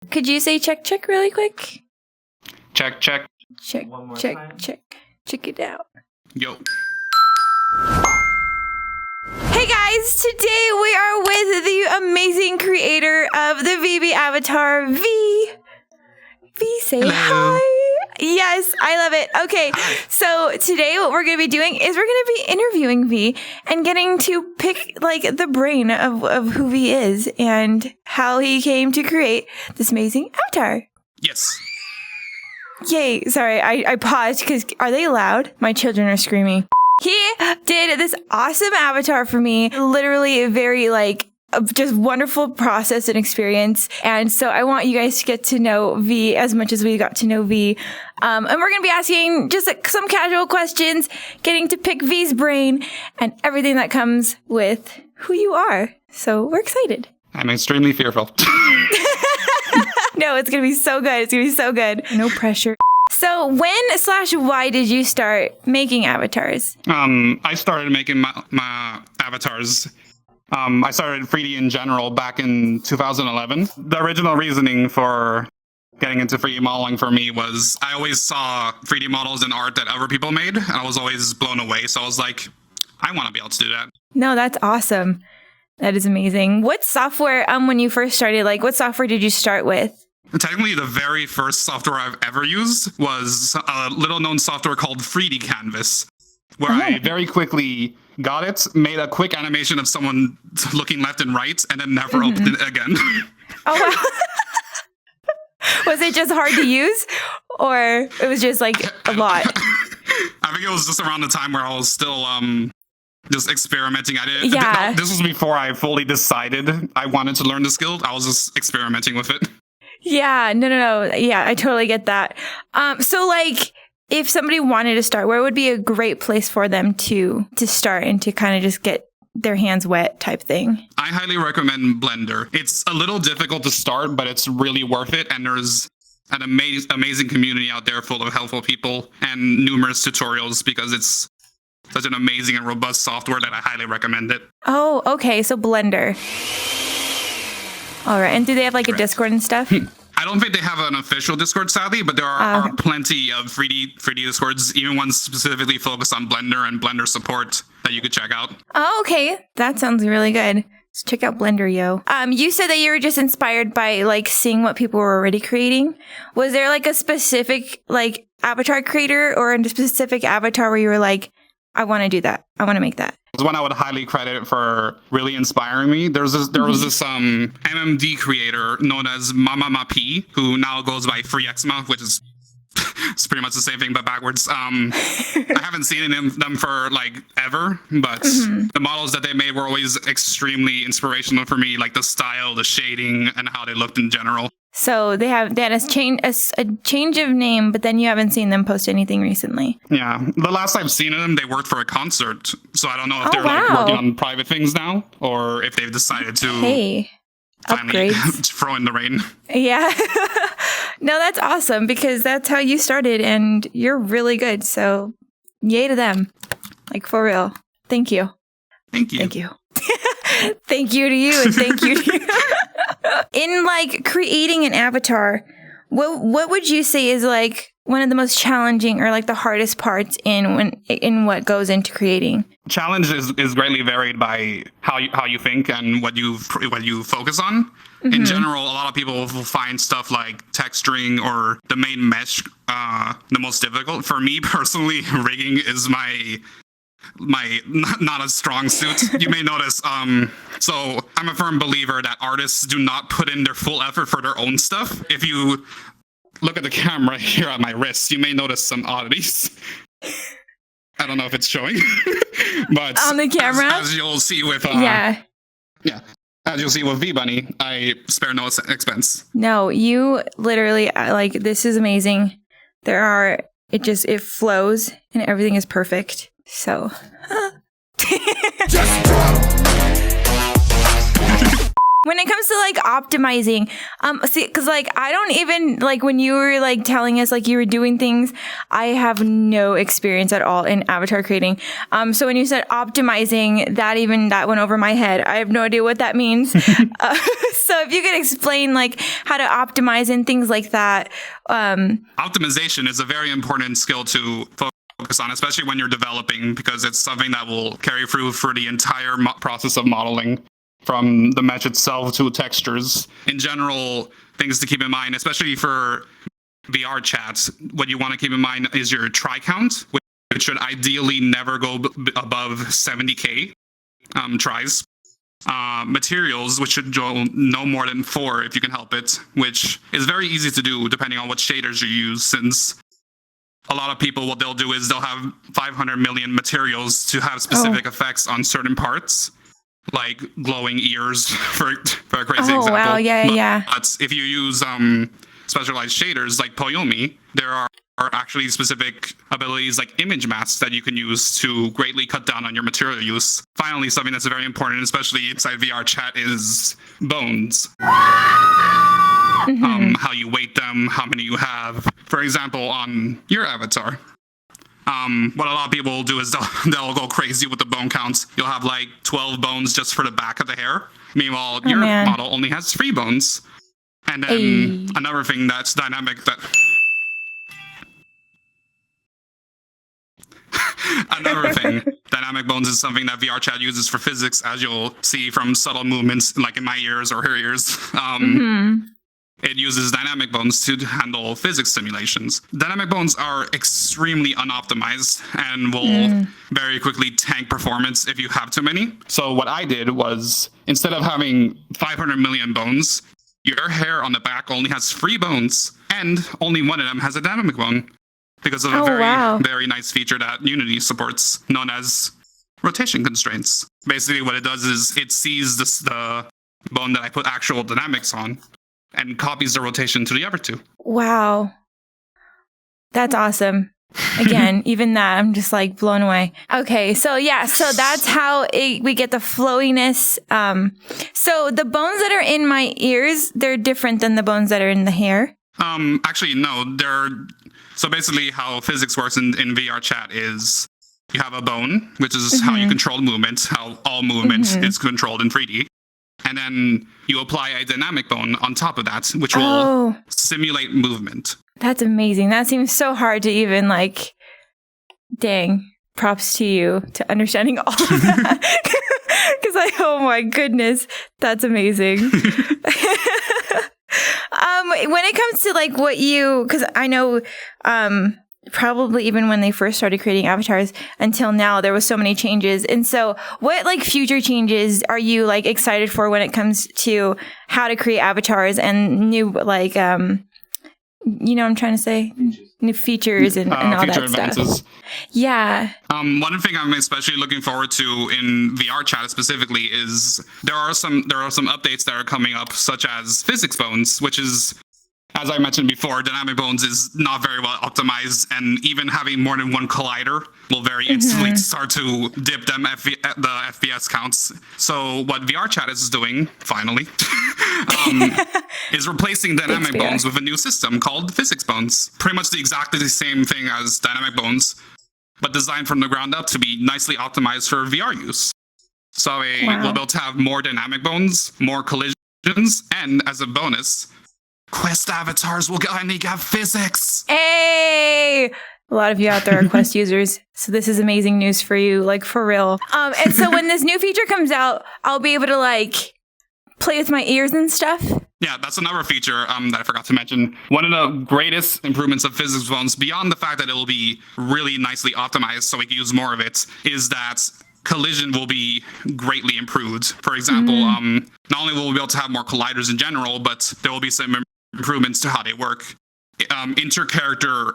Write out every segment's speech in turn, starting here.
Could you say check, check really quick? Check, check. Check, check, time. Check. Check it out. Yo. Hey guys, today we are with the amazing creator of the VB avatar, V. V, say Hello. hi. Yes, I love it. Okay, so today what we're going to be doing is we're going to be interviewing V and getting to pick like the brain of who V is and how he came to create this amazing avatar. Yes. Yay, sorry, I paused because are they loud? My children are screaming. He did this awesome avatar for me, literally a very just wonderful process and experience. And so I want you guys to get to know V as much as we got to know V. And we're going to be asking just some casual questions, getting to pick V's brain and everything that comes with who you are. So we're excited. I'm extremely fearful. No, it's going to be so good. It's going to be so good. No pressure. So when/why did you start making avatars? I started making my avatars. I started 3D in general back in 2011. The original reasoning for getting into 3D modeling for me was I always saw 3D models and art that other people made, and I was always blown away. So I was like, I want to be able to do that. No, that's awesome. That is amazing. What software, when you first started, what software did you start with? Technically, the very first software I've ever used was a little-known software called 3D Canvas, where I very quickly got it, made a quick animation of someone looking left and right, and then never opened it again. Oh, wow. Was it just hard to use, or it was just a lot? I think it was just around the time where I was still just experimenting. This was before I fully decided I wanted to learn the skill. I was just experimenting with it. Yeah, no. Yeah, I totally get that. So if somebody wanted to start, where would be a great place for them to start and to kind of just get their hands wet type thing? I highly recommend Blender. It's a little difficult to start, but it's really worth it. And there's an amazing community out there full of helpful people and numerous tutorials because it's such an amazing and robust software that I highly recommend it. Oh, okay. So Blender. All right. And do they have a Discord and stuff? I don't think they have an official Discord, sadly, but there are plenty of 3D Discords, even ones specifically focused on Blender and Blender support that you could check out. Oh, okay. That sounds really good. Let's check out Blender, yo. You said that you were just inspired by seeing what people were already creating. Was there a specific avatar creator or a specific avatar where you were like, I want to do that. I want to make that. It's one I would highly credit for really inspiring me. There was this MMD creator known as Mama P, who now goes by FreeXma, which is it's pretty much the same thing but backwards. I haven't seen them for ever, but the models that they made were always extremely inspirational for me, the style, the shading, and how they looked in general. So they had a change of name, but then you haven't seen them post anything recently. Yeah, the last I've seen them, they worked for a concert. So I don't know if they're working on private things now, or if they've decided to finally throw in the rain. Yeah, no, that's awesome because that's how you started, and you're really good. So yay to them, for real. Thank you. Thank you. Thank you. Thank you to you, and thank you to you. In creating an avatar, what would you say is one of the most challenging or the hardest parts in what goes into creating? Challenge is greatly varied by how you think and what you focus on. In general, a lot of people will find stuff like texturing or the main mesh the most difficult. For me personally, rigging is my not a strong suit. You may notice so I'm a firm believer that artists do not put in their full effort for their own stuff. If you look at the camera here at my wrist, you may notice some oddities. I don't know if it's showing, but on the camera, as you'll see with as you'll see with VBunny, I spare no expense. No, you literally this is amazing. It flows and everything is perfect. So, when when it comes to like optimizing, see, because like I don't even like when you were like telling us like you were doing things, I have no experience at all in avatar creating. So when you said optimizing, that went over my head. I have no idea what that means. So if you could explain like how to optimize and things like that. Optimization is a very important skill to focus on, especially when you're developing, because it's something that will carry through for the entire process of modeling, from the mesh itself to textures. In general, things to keep in mind, especially for VRChat, what you want to keep in mind is your try count, which should ideally never go above 70k tries. Materials, which should go no more than 4 if you can help it, which is very easy to do depending on what shaders you use, since a lot of people, what they'll do is they'll have 500 million materials to have specific effects on certain parts, like glowing ears, for a crazy example. Wow, yeah. But if you use specialized shaders like Poyomi, there are actually specific abilities like image masks that you can use to greatly cut down on your material use. Finally, something that's very important, especially inside VRChat, is bones. How you weight them, how many you have. For example, on your avatar, what a lot of people will do is they'll go crazy with the bone counts. You'll have like 12 bones just for the back of the hair. Meanwhile, your model only has 3 bones. And then another thing that's dynamic dynamic bones is something that VRChat uses for physics, as you'll see from subtle movements, like in my ears or her ears. It uses dynamic bones to handle physics simulations. Dynamic bones are extremely unoptimized and will very quickly tank performance if you have too many. So what I did was, instead of having 500 million bones, your hair on the back only has 3 bones, and only one of them has a dynamic bone, because of a very nice feature that Unity supports, known as rotation constraints. Basically what it does is it sees the bone that I put actual dynamics on and copies the rotation to the other 2. Wow. That's awesome. Again, even that, I'm just like blown away. Okay, so yeah, so that's how we get the flowiness. So the bones that are in my ears, they're different than the bones that are in the hair? Actually, no. So basically how physics works in VRChat is you have a bone, which is how you control movement, how all movement is controlled in 3D. And then you apply a dynamic bone on top of that, which will simulate movement. That's amazing. That seems so hard to even like, dang, props to you to understanding all of that. Because oh my goodness, that's amazing. When it comes to like what because I know probably even when they first started creating avatars until now, there was so many changes. And so what like future changes are you like excited for when it comes to how to create avatars and new like, you know what I'm trying to say? New features and all future that advances. stuff. Yeah. One thing I'm especially looking forward to in VRChat specifically is there are some updates that are coming up, such as physics bones, which is, as I mentioned before, dynamic bones is not very well optimized, and even having more than one collider will very instantly start to dip the FPS counts. So what VRChat is doing, finally, is replacing dynamic bones with a new system called physics bones. Pretty much exactly the same thing as dynamic bones, but designed from the ground up to be nicely optimized for VR use. So we'll be able to have more dynamic bones, more collisions, and as a bonus, Quest avatars will only have physics. Hey! A lot of you out there are Quest users, so this is amazing news for you, like for real. And so when this new feature comes out, I'll be able to like play with my ears and stuff. Yeah, that's another feature that I forgot to mention. One of the greatest improvements of physics bones, beyond the fact that it will be really nicely optimized so we can use more of it, is that collision will be greatly improved. For example, not only will we be able to have more colliders in general, but there will be some improvements to how they work. Inter-character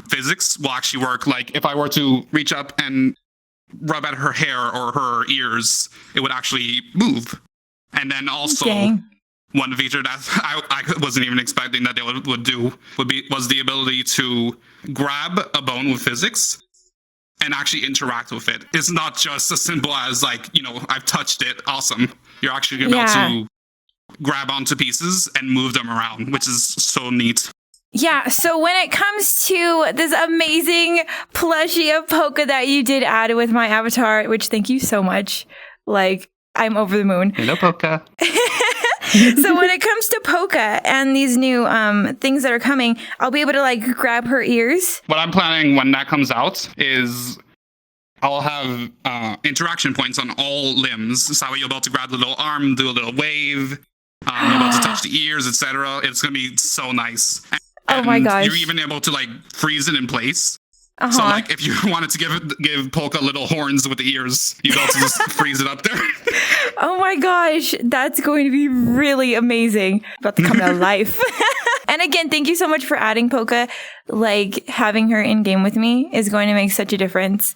physics will actually work. Like if I were to reach up and rub at her hair or her ears, it would actually move. And then also, one feature that I wasn't even expecting that they would do was the ability to grab a bone with physics and actually interact with it. It's not just as simple as like, I've touched it, awesome. You're actually going to be able to grab onto pieces and move them around, which is so neat. Yeah, so when it comes to this amazing plushie of Polka that you did add with my avatar, which thank you so much. Like, I'm over the moon. Hello, Polka. So when it comes to Polka and these new things that are coming, I'll be able to like grab her ears. What I'm planning when that comes out is I'll have interaction points on all limbs. So you're about to grab the little arm, do a little wave. You're about to touch the ears, etc. It's going to be so nice. Oh my gosh. You're even able to like freeze it in place. Uh-huh. So like if you wanted to give Polka little horns with the ears, you'd also just freeze it up there. Oh my gosh, that's going to be really amazing. About to come to life. And again, thank you so much for adding Polka. Like having her in game with me is going to make such a difference.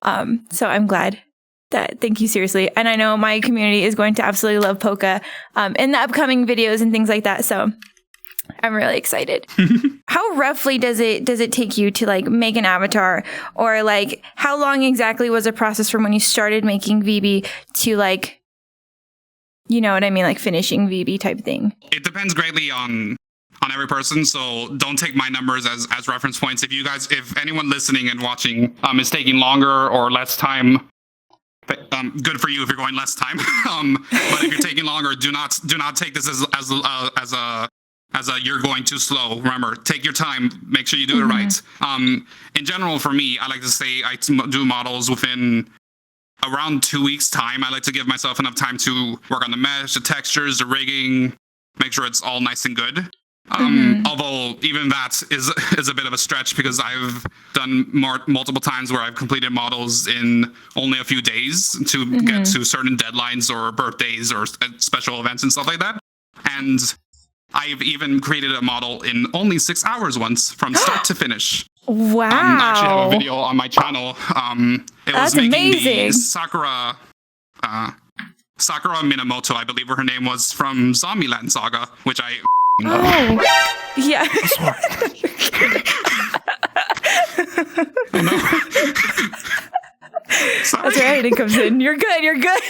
So I'm glad. Thank you seriously. And I know my community is going to absolutely love Polka in the upcoming videos and things like that. So I'm really excited. How roughly does it take you to like make an avatar, or like how long exactly was the process from when you started making VB to like, you know what I mean, like finishing VB type thing? It depends greatly on every person, so don't take my numbers as reference points. If anyone listening and watching is taking longer or less time, good for you if you're going less time. But if you're taking longer, do not take this as a you're going too slow. Remember, take your time, make sure you do it right. In general, for me, I like to say I do models within around 2 weeks time. I like to give myself enough time to work on the mesh, the textures, the rigging, make sure it's all nice and good. Although even that is a bit of a stretch, because I've done multiple times where I've completed models in only a few days to get to certain deadlines or birthdays or special events and stuff like that. And I've even created a model in only 6 hours once, from start to finish. Wow. I actually have a video on my channel. That's amazing. The Sakura Minamoto, I believe her name was, from Zombieland Saga, which I love. Oh, yeah. Oh, no. Sorry. That's where editing comes in. You're good.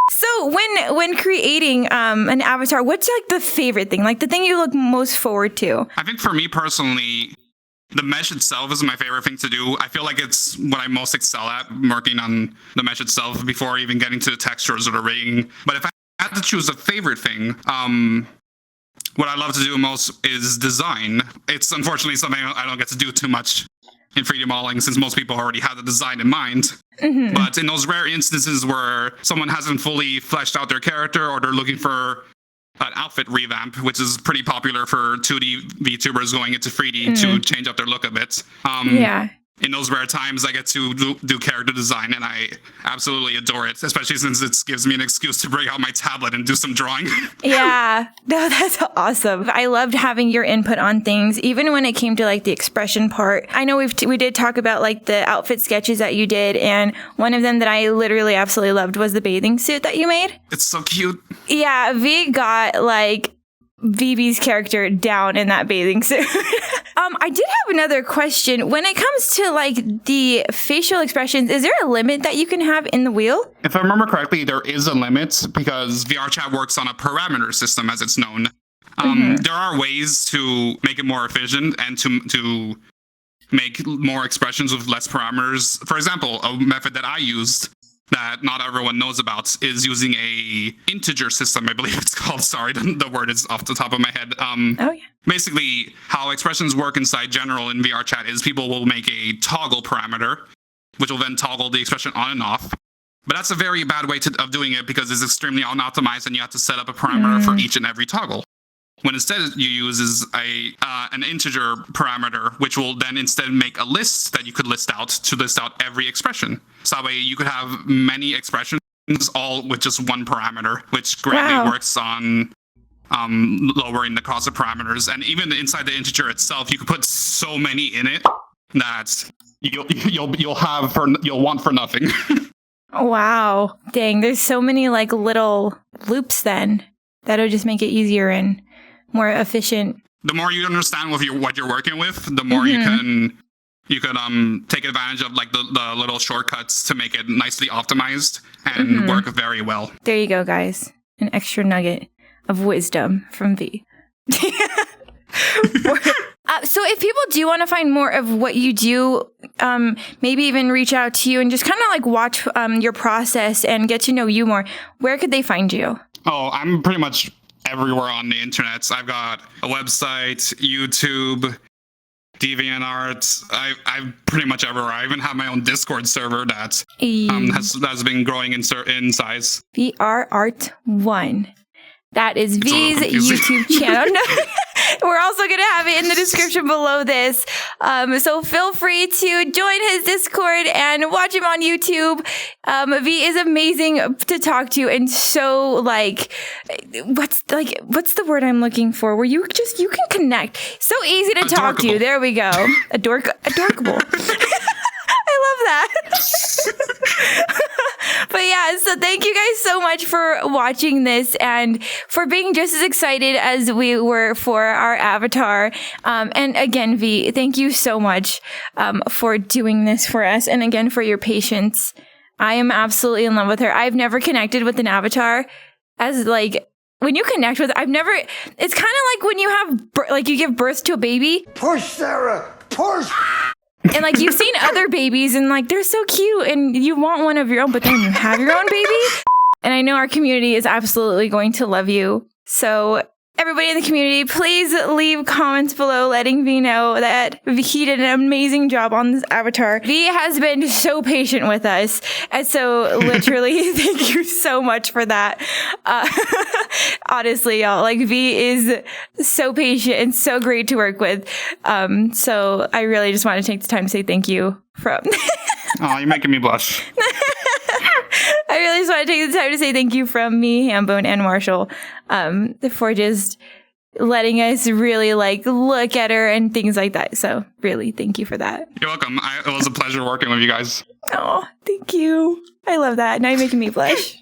So when creating an avatar, what's like the favorite thing? Like the thing you look most forward to? I think for me personally, the mesh itself is my favorite thing to do. I feel like it's what I most excel at, working on the mesh itself before even getting to the textures or the rigging. But if I had to choose a favorite thing, what I love to do most is design. It's unfortunately something I don't get to do too much in 3D modeling, since most people already have the design in mind. But in those rare instances where someone hasn't fully fleshed out their character, or they're looking for an outfit revamp, which is pretty popular for 2D VTubers going into 3D to change up their look a bit. Yeah. In those rare times, I get to do character design, and I absolutely adore it, especially since it gives me an excuse to bring out my tablet and do some drawing. Yeah, no, that's awesome. I loved having your input on things, even when it came to like the expression part. I know we did talk about like the outfit sketches that you did, and one of them that I literally absolutely loved was the bathing suit that you made. It's so cute. Yeah, V got like VB's character down in that bathing suit. I did have another question. When it comes to like the facial expressions, is there a limit that you can have in the wheel? If I remember correctly, there is a limit, because VRChat works on a parameter system, as it's known. There are ways to make it more efficient and to make more expressions with less parameters. For example, a method that I used that not everyone knows about is using a integer system, I believe it's called. Sorry, the word is off the top of my head. Oh, yeah. Basically, how expressions work inside general in VRChat is people will make a toggle parameter, which will then toggle the expression on and off. But that's a very bad way of doing it, because it's extremely unoptimized, and you have to set up a parameter for each and every toggle. When instead you use is an integer parameter, which will then instead make a list that you could list out every expression. So that way you could have many expressions all with just one parameter, which greatly works on lowering the cost of parameters. And even inside the integer itself, you could put so many in it that you'll want for nothing. Wow. Dang, there's so many like little loops then that'll just make it easier and more efficient. The more you understand what you're working with, the more you can take advantage of like the little shortcuts to make it nicely optimized and work very well. There you go, guys. An extra nugget. of wisdom from V. So if people do want to find more of what you do, maybe even reach out to you and just kind of like watch your process and get to know you more, where could they find you? Oh, I'm pretty much everywhere on the internet. I've got a website, YouTube, DeviantArt. I'm pretty much everywhere. I even have my own Discord server that has been growing in size. VRChat. That is V's YouTube channel. No, we're also going to have it in the description below this. So feel free to join his Discord and watch him on YouTube. V is amazing to talk to and so like, what's the word I'm looking for? Where you can connect. So easy to talk to. There we go. Adorkable. I love that. But yeah, so thank you guys so much for watching this and for being just as excited as we were for our avatar. And again, V, thank you so much for doing this for us. And again, for your patience. I am absolutely in love with her. I've never connected with an avatar as like, when you connect with, it's kind of like when you have, you give birth to a baby. Push, Sarah, push! And like you've seen other babies and like they're so cute and you want one of your own, but then you have your own baby. And I know our community is absolutely going to love you. So everybody in the community, please leave comments below letting V know that he did an amazing job on this avatar. V has been so patient with us. And so literally, thank you so much for that. Honestly, y'all, like V is so patient and so great to work with. So I really just want to take the time to say thank you from. Oh, you're making me blush. I really just want to take the time to say thank you from me, Hambone, and Marshall for just letting us really like look at her and things like that. So really, thank you for that. You're welcome. It was a pleasure working with you guys. Oh, thank you. I love that. Now you're making me blush.